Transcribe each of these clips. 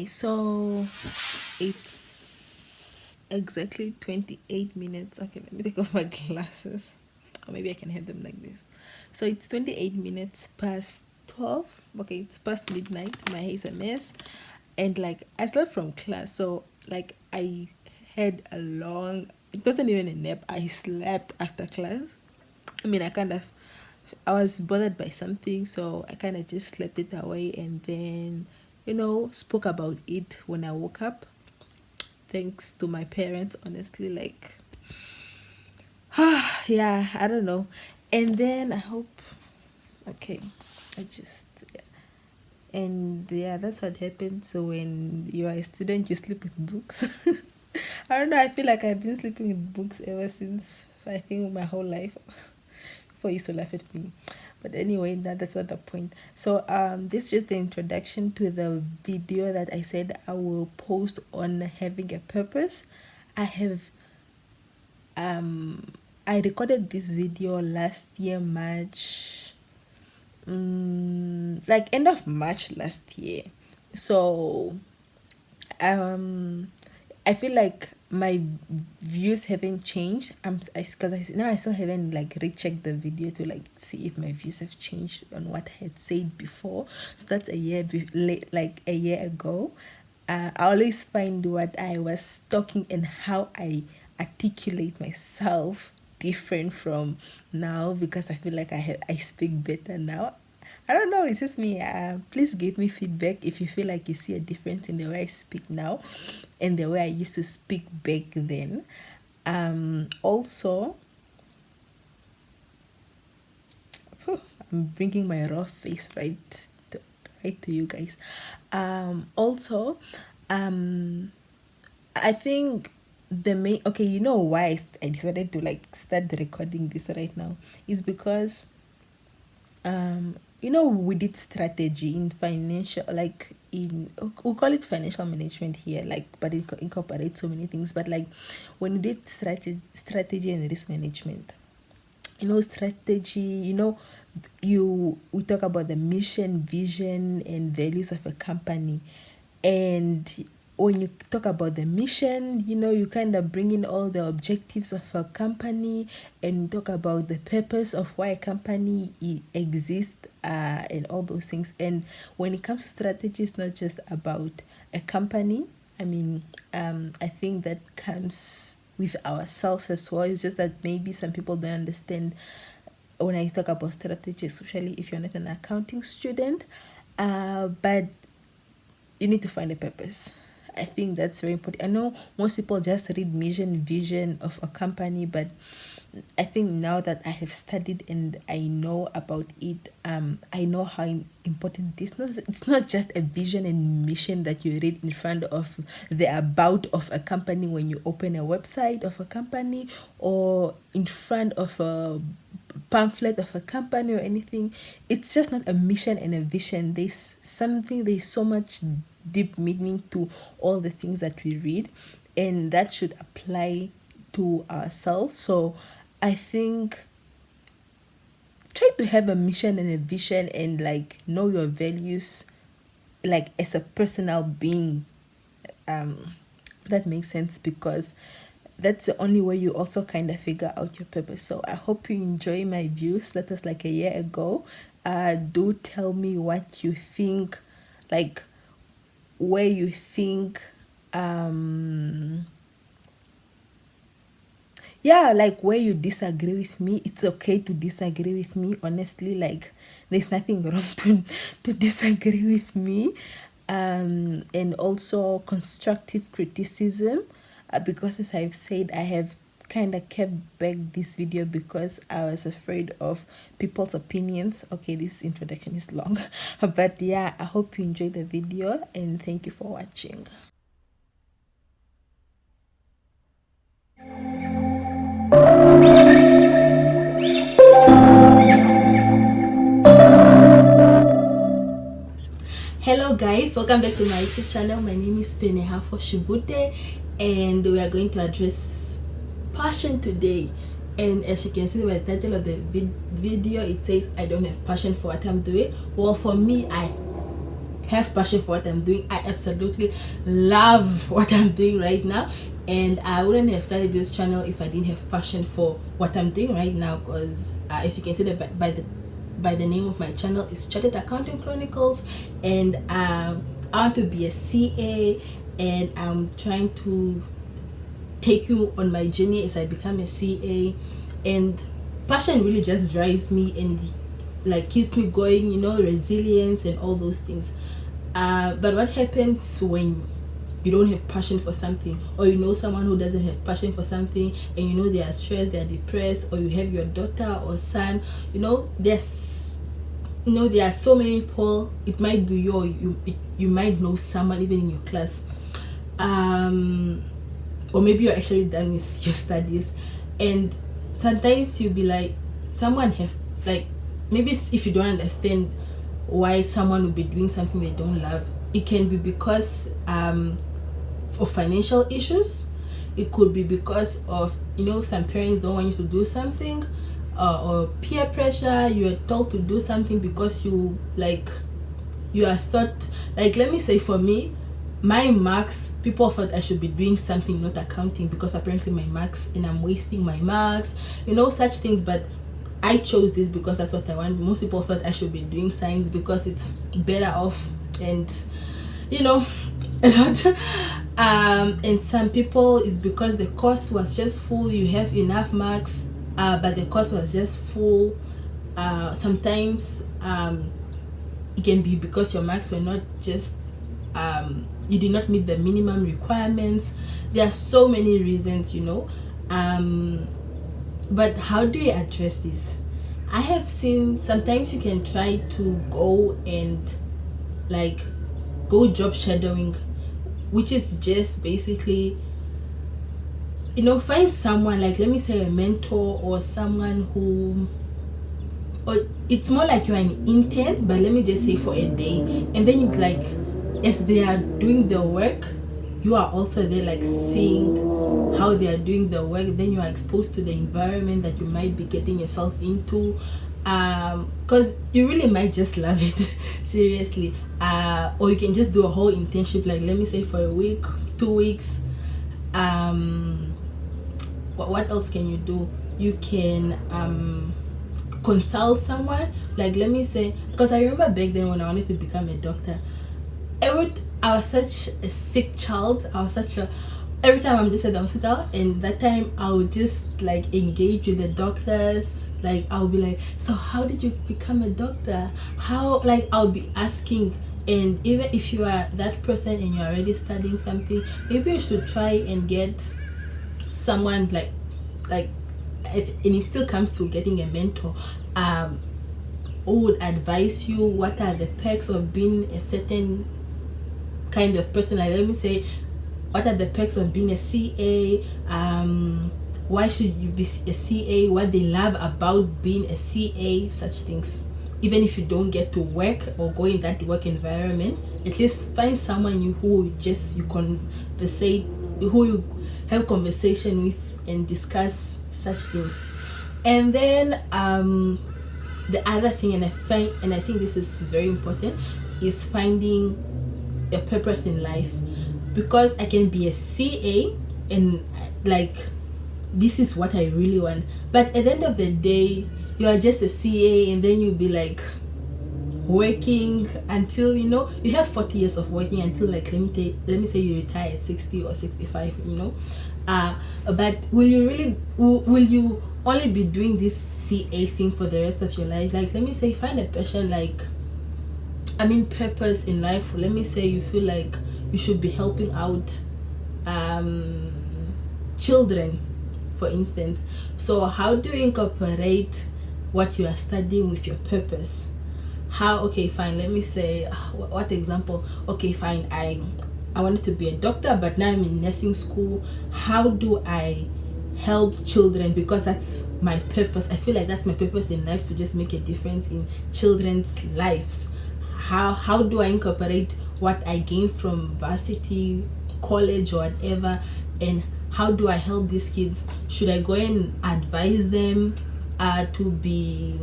guys, so it's exactly 28 minutes. Okay, let me take off my glasses, or maybe I can have them like this. So it's 28 minutes past 12. Okay, it's past midnight. My hair is a mess, and like I slept from class, so like I had a long, it wasn't even a nap, I slept after class. I mean, I was bothered by something, so I kind of just slept it away, and then, spoke about it when I woke up. Thanks to my parents, honestly, like, yeah, I don't know. And then I hope, okay, I just, yeah. And yeah, that's what happens. So when you are a student, you sleep with books. I don't know, I feel like I've been sleeping with books ever since, I think, my whole life. Before you used to laugh at me. But anyway, that's not the point. So this is just the introduction to the video that I said I will post on having a purpose. I have I recorded this video last year, March, like end of March last year. So um I feel like my views haven't changed. Because now I still haven't like rechecked the video to like see if my views have changed on what I had said before. So that's like a year ago. I always find what I was talking and how I articulate myself different from now, because I feel like I speak better now. I don't know, it's just me. Please give me feedback if you feel like you see a difference in the way I speak now and the way I used to speak back then. Also, I'm bringing my raw face right to you guys. Also, um, I think the main, okay, you know why I decided to like start recording this right now is because we did strategy in financial, like in, we call it financial management here, like, but it incorporates so many things. But like when we did strategy and risk management, strategy, we talk about the mission, vision, and values of a company. And when you talk about the mission, you kind of bring in all the objectives of a company and talk about the purpose of why a company exists, and all those things. And when it comes to strategy, it's not just about a company. I mean, I think that comes with ourselves as well. It's just that maybe some people don't understand when I talk about strategy, especially if you're not an accounting student. But you need to find a purpose. I think that's very important. I know most people just read mission, vision of a company, but I think now that I have studied and I know about it, I know how important it is. It's not just a vision and mission that you read in front of the about of a company when you open a website of a company, or in front of a pamphlet of a company or anything. It's just not a mission and a vision. There's so much deep meaning to all the things that we read, and that should apply to ourselves. So I think try to have a mission and a vision, and like know your values, like as a personal being. That makes sense, because that's the only way you also kind of figure out your purpose. So I hope you enjoy my views. That was like a year ago. Do tell me what you think, like where you think, yeah, like where you disagree with me. It's okay to disagree with me, honestly. Like there's nothing wrong to disagree with me. And also constructive criticism, because as I've said, I have kind of kept back this video because I was afraid of people's opinions. Okay, this introduction is long. But yeah, I hope you enjoyed the video, and thank you for watching. Hello guys, welcome back to my YouTube channel. My name is Penehafo Shibute, and we are going to address passion today. And as you can see by the title of the video, it says I don't have passion for what I'm doing. Well, for me, have passion for what I'm doing. I absolutely love what I'm doing right now, and I wouldn't have started this channel if I didn't have passion for what I'm doing right now. Because as you can see, that by the name of my channel is Chartered Accounting Chronicles, and I want to be a CA, and I'm trying to take you on my journey as I become a CA. And passion really just drives me, and it like keeps me going, you know, resilience and all those things. But what happens when you don't have passion for something, or you know someone who doesn't have passion for something, and you know they are stressed, they are depressed, or you have your daughter or son, you know, there are so many people. It might be you might know someone even in your class, or maybe you're actually done with your studies, and sometimes you'll be like, someone have, like, maybe if you don't understand why someone will be doing something they don't love, it can be because of financial issues. It could be because of, you know, some parents don't want you to do something, or peer pressure. You are told to do something because you are thought, like, let me say, for me, my marks, people thought I should be doing something, not accounting, because apparently my marks, and I'm wasting my marks, you know, such things. But I chose this because that's what I want. Most people thought I should be doing science because it's better off, and you know, a lot. And some people it's because the course was just full. You have enough marks, but the course was just full. Sometimes it can be because your marks were not just you did not meet the minimum requirements. There are so many reasons, you know. But how do you address this? I have seen sometimes you can try to go and go job shadowing, which is just basically, you know, find someone, like, let me say, a mentor, or someone who, or it's more like you're an intern, but let me just say for a day, and then you as they are doing the work, you are also there, like, seeing how they are doing the work. Then you are exposed to the environment that you might be getting yourself into, because you really might just love it seriously. Or you can just do a whole internship, like, let me say, for a week, 2 weeks. What else can you do? You can consult someone, like, let me say, because I remember back then when I wanted to become a doctor, I was such a sick child. Every time I'm just at the hospital, and that time I would just engage with the doctors. Like, I'll be like, so how did you become a doctor? How, I'll be asking. And even if you are that person and you're already studying something, maybe you should try and get someone and it still comes to getting a mentor, who would advise you what are the perks of being a certain kind of person. Like, let me say, what are the perks of being a CA? Why should you be a CA? What they love about being a CA? Such things. Even if you don't get to work or go in that work environment, at least find someone you conversate, who you have conversation with and discuss such things. And then the other thing, and I think this is very important, is finding a purpose in life. Because I can be a CA and this is what I really want, but at the end of the day, you are just a CA, and then you'll be working until, you have 40 years of working until let me say you retire at 60 or 65, but will you only be doing this CA thing for the rest of your life? Let me say, find a passion, purpose in life. Let me say you feel like you should be helping out children, for instance. So how do you incorporate what you are studying with your purpose? Okay, fine, let me say, what example? Okay, fine, I wanted to be a doctor, but now I'm in nursing school. How do I help children? Because that's my purpose. I feel like that's my purpose in life, to just make a difference in children's lives. How do I incorporate what I gained from varsity, college, or whatever, and how do I help these kids? Should I go and advise them to be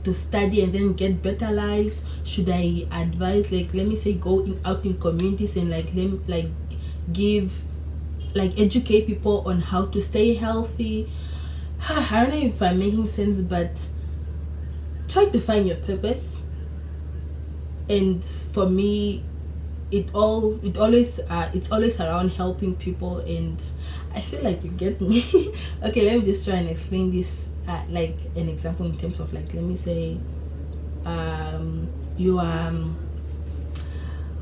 to study and then get better lives? Should I advise, like, let me say, go out in communities and give, like, educate people on how to stay healthy? I don't know if I'm making sense, but try to find your purpose. And for me, it's always around helping people, and I feel like you get me. Okay, let me just try and explain this, like an example, in terms of, like, let me say, you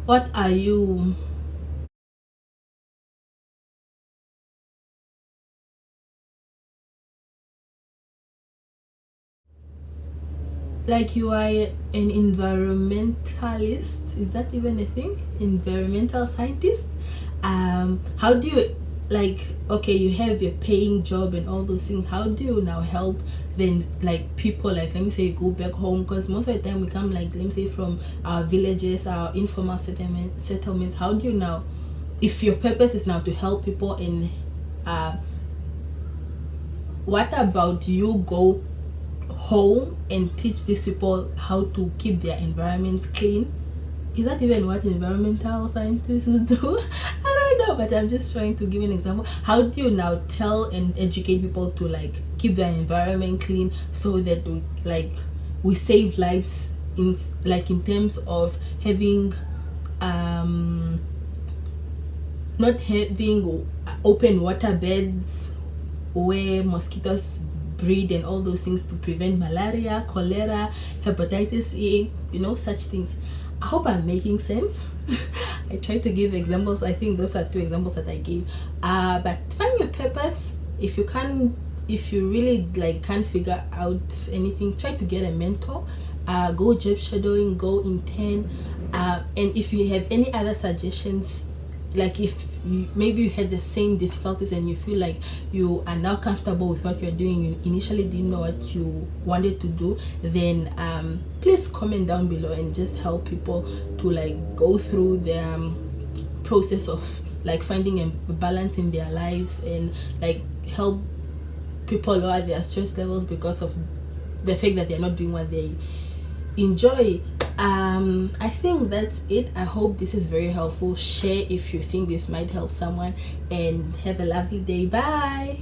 what are you, like, you are an environmentalist, is that even a thing? Environmental scientist. How do you, like, okay, you have your paying job and all those things, how do you now help then, like, people, like, let me say, go back home? Because most of the time we come, like, let me say, from our villages, our informal settlements. How do you now, if your purpose is now to help people, and what about you go home and teach these people how to keep their environments clean? Is that even what environmental scientists do? I don't know, but I'm just trying to give an example. How do you now tell and educate people to, like, keep their environment clean, so that we save lives, in terms of having not having open water beds where mosquitoes breed and all those things, to prevent malaria, cholera, hepatitis A, such things. I hope I'm making sense. I try to give examples. I think those are 2 examples that I gave. But find your purpose. If you really, like, can't figure out anything, try to get a mentor. Go job shadowing, go intern. And if you have any other suggestions, like, if maybe you had the same difficulties and you feel like you are now comfortable with what you're doing, you initially didn't know what you wanted to do, then please comment down below and just help people to, like, go through the process of, like, finding a balance in their lives, and, like, help people lower their stress levels because of the fact that they're not doing what they enjoy. I think that's it. I hope this is very helpful. Share if you think this might help someone, and have a lovely day. Bye.